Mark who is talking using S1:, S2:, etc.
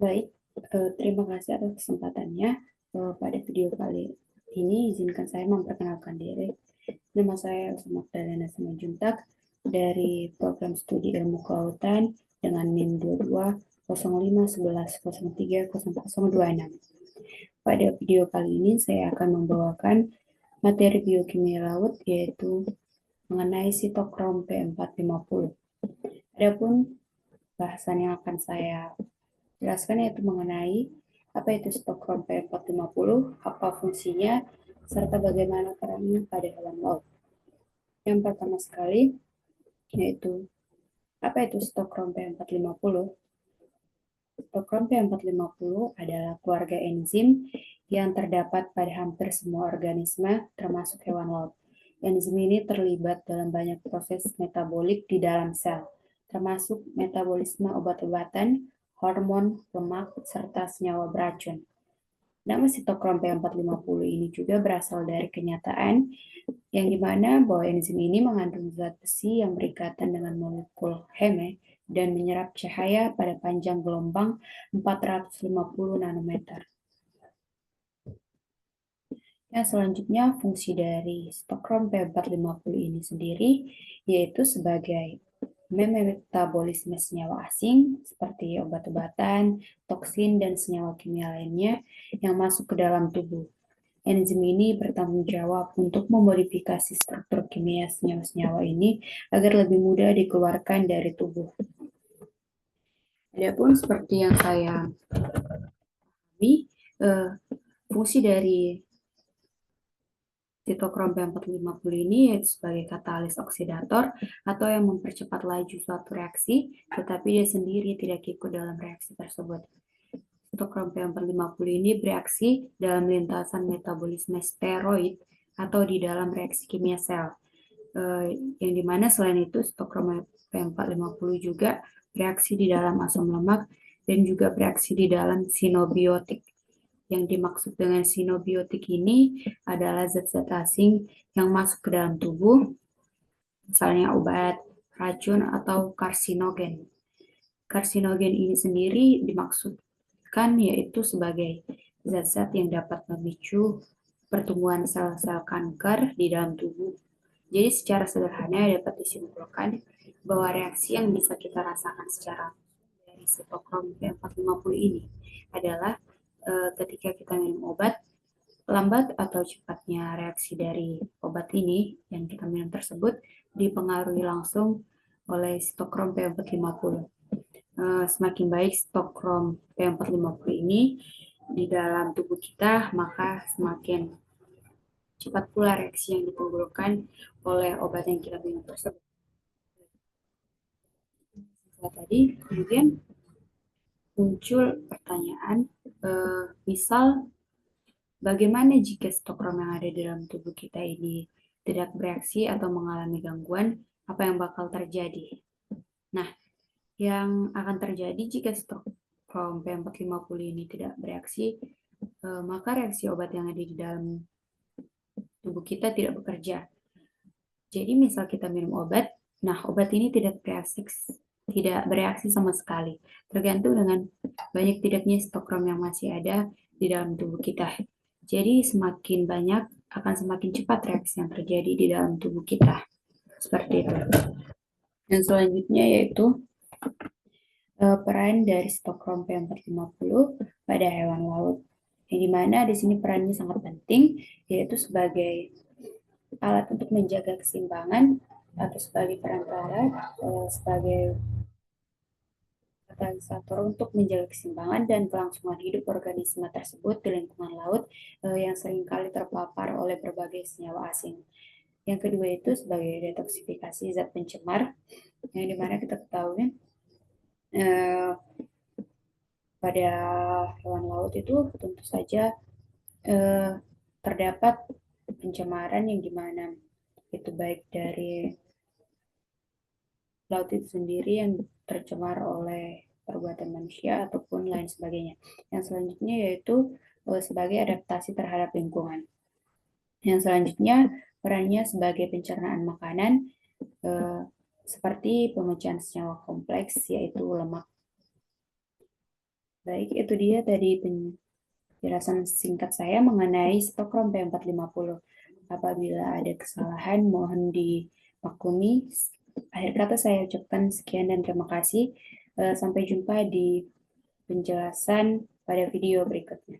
S1: Baik, terima kasih atas kesempatannya. Pada video kali ini izinkan saya memperkenalkan diri. Nama saya Elsa Magdalena Simanjuntak dari Program Studi Ilmu Kelautan dengan NIM 220511030426. Pada video kali ini saya akan membawakan materi biokimia laut yaitu mengenai sitokrom P450. Adapun bahasan yang akan saya jelaskan yaitu mengenai apa itu sitokrom P450, apa fungsinya, serta bagaimana perannya pada hewan laut. Yang pertama sekali yaitu apa itu sitokrom P450? Sitokrom P450 adalah keluarga enzim yang terdapat pada hampir semua organisme termasuk hewan laut. Enzim ini terlibat dalam banyak proses metabolik di dalam sel, termasuk metabolisme obat-obatan, hormon, lemak, serta senyawa beracun. Nama sitokrom P450 ini juga berasal dari kenyataan yang dimana bahwa enzim ini mengandung zat besi yang berikatan dengan molekul Heme dan menyerap cahaya pada panjang gelombang 450 nanometer. Yang selanjutnya, fungsi dari sitokrom P450 ini sendiri yaitu sebagai metabolisme senyawa asing seperti obat-obatan, toksin, dan senyawa kimia lainnya yang masuk ke dalam tubuh. Enzim ini bertanggung jawab untuk memodifikasi struktur kimia senyawa-senyawa ini agar lebih mudah dikeluarkan dari tubuh. Adapun seperti yang saya pahami, fungsi dari sitokrom P450 ini yaitu sebagai katalis oksidator atau yang mempercepat laju suatu reaksi, tetapi dia sendiri tidak ikut dalam reaksi tersebut. Sitokrom P450 ini bereaksi dalam lintasan metabolisme steroid atau di dalam reaksi kimia sel. Yang dimana selain itu sitokrom P450 juga bereaksi di dalam asam lemak dan juga bereaksi di dalam sinobiotik. Yang dimaksud dengan sinobiotik ini adalah zat-zat asing yang masuk ke dalam tubuh, misalnya obat, racun, atau karsinogen. Karsinogen ini sendiri dimaksudkan yaitu sebagai zat-zat yang dapat memicu pertumbuhan sel-sel kanker di dalam tubuh. Jadi secara sederhana dapat disimpulkan bahwa reaksi yang bisa kita rasakan secara dari sitokrom P450 ini adalah ketika kita minum obat, lambat atau cepatnya reaksi dari obat ini yang kita minum tersebut dipengaruhi langsung oleh sitokrom P450. Semakin baik sitokrom P450 ini di dalam tubuh kita, maka semakin cepat pula reaksi yang ditimbulkan oleh obat yang kita minum tersebut. Tadi kemudian muncul pertanyaan, misal bagaimana jika sitokrom yang ada di dalam tubuh kita ini tidak bereaksi atau mengalami gangguan, apa yang bakal terjadi? Nah, yang akan terjadi jika sitokrom P450 ini tidak bereaksi, maka reaksi obat yang ada di dalam tubuh kita tidak bekerja. Jadi misal kita minum obat, nah obat ini tidak bereaksi sama sekali, tergantung dengan banyak tidaknya sitokrom yang masih ada di dalam tubuh kita. Jadi semakin banyak akan semakin cepat reaksi yang terjadi di dalam tubuh kita. Seperti itu. Dan selanjutnya yaitu peran dari sitokrom P450 pada hewan laut. Yang dimana di sini perannya sangat penting, yaitu sebagai alat untuk menjaga keseimbangan atau sebagai perantara, sebagai katalisator untuk menjaga keseimbangan dan kelangsungan hidup organisme tersebut di lingkungan laut yang seringkali terpapar oleh berbagai senyawa asing. Yang kedua itu sebagai detoksifikasi zat pencemar, yang dimana kita ketahui pada hewan laut itu tentu saja terdapat pencemaran yang dimana itu baik dari laut itu sendiri yang tercemar oleh perbuatan manusia ataupun lain sebagainya. Yang selanjutnya yaitu sebagai adaptasi terhadap lingkungan. Yang selanjutnya perannya sebagai pencernaan makanan seperti pemecahan senyawa kompleks yaitu lemak. Baik, itu dia tadi penjelasan singkat saya mengenai Stockholm P450. Apabila ada kesalahan, mohon dimaklumi. Akhir kata saya ucapkan sekian dan terima kasih. Sampai jumpa di penjelasan pada video berikutnya.